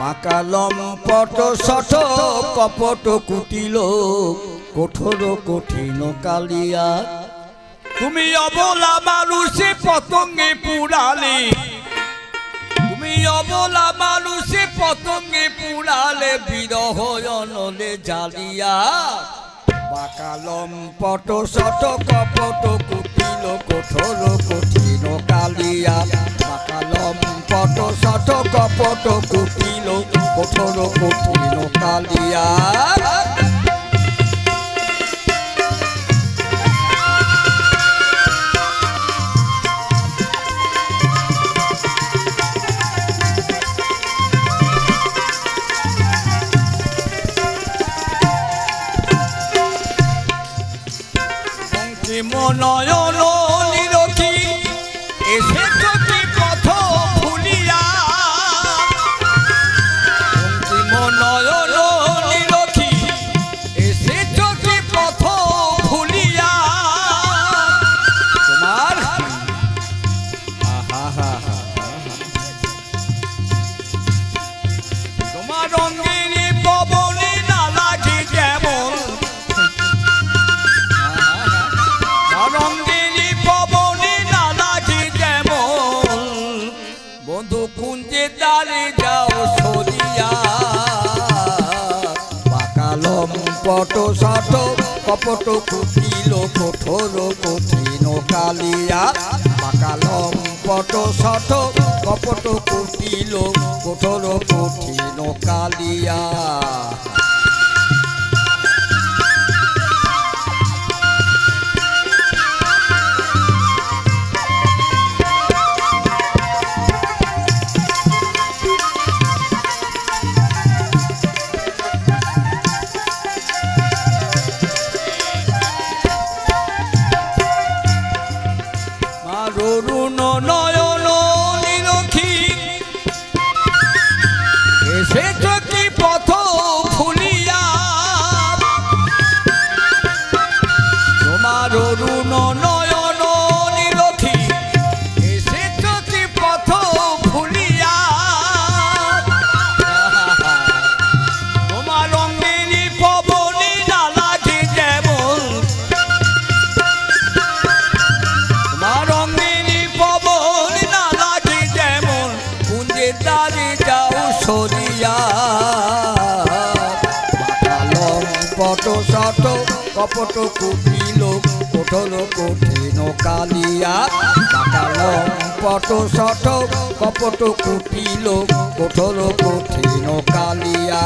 আকালম পট শঠ কপট কুটিল কঠোর কঠিন কালিয়া তুমি অবলা মানুষে পতঙ্গে পুরালে তুমি অবলা মানুষে পতঙ্গে পুরালে বিরহ অনলে জ্বালিয়া বাকালম পট শঠ কপট কুটিল কঠোর কঠিন কালিয়া বাকালম পট শঠ কপট কুটিল কঠোর কঠিন কালিয়া নয়ন নিরখি এসে চোখে পথ ভুলিয়া নয়ন নিরখি এসে চোখে পথ ভুলিয়া তোমার তোমার রঙের পবনে না লাগে যেমন রঙ্গিনী পবনে না লাগে যেমন বন্ধু কুঞ্জে দাঁড়ে যাও সরিয়া বাকালম পট শঠ কপট কুটিল কঠোর কঠিন কালিয়া বাকালম পট শঠ কপট কুটিল কঠোর কঠিন কালিয়া অরুণ নয়ন নিরখি এসে চোখে পথ ভুলিয়া তোমার অরুণ নয়ন নিরখি এসে চোখে পথ ভুলিয়া তোমার রঙিনী পবনে না লাগে যেমন তোমার দাঁড়ে যাও সরিয়া বাকালম পট শঠ কপট কুটিল কঠোর কঠিন কালিয়া বাকালম পট শঠ কপট কুটিল কঠোর কঠিন কালিয়া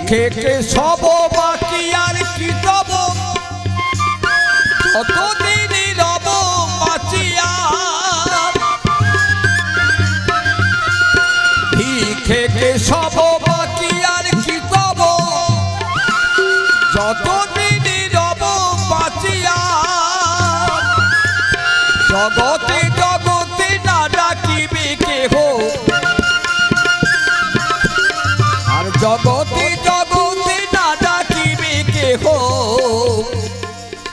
খেকে সব বাকি আর কি তব কতদিন রব বাঁচিয়া খেকে সব বাকি আর কি তব যতদিন রব বাঁচিয়া জগতে জগতে না ডাকিবে কেহ আর জগতে জগতে না ডাকিবে কেহ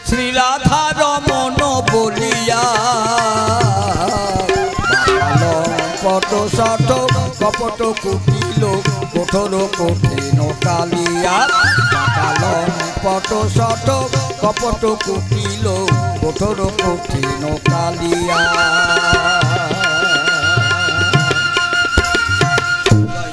শ্রীরাধা রমন বলিয়া বাকালম পট শঠ কপট কুটিল কঠোর কঠিন কালিয়া বাকালম পট শঠ কপট কুটিল কঠোর কঠিন কালিয়া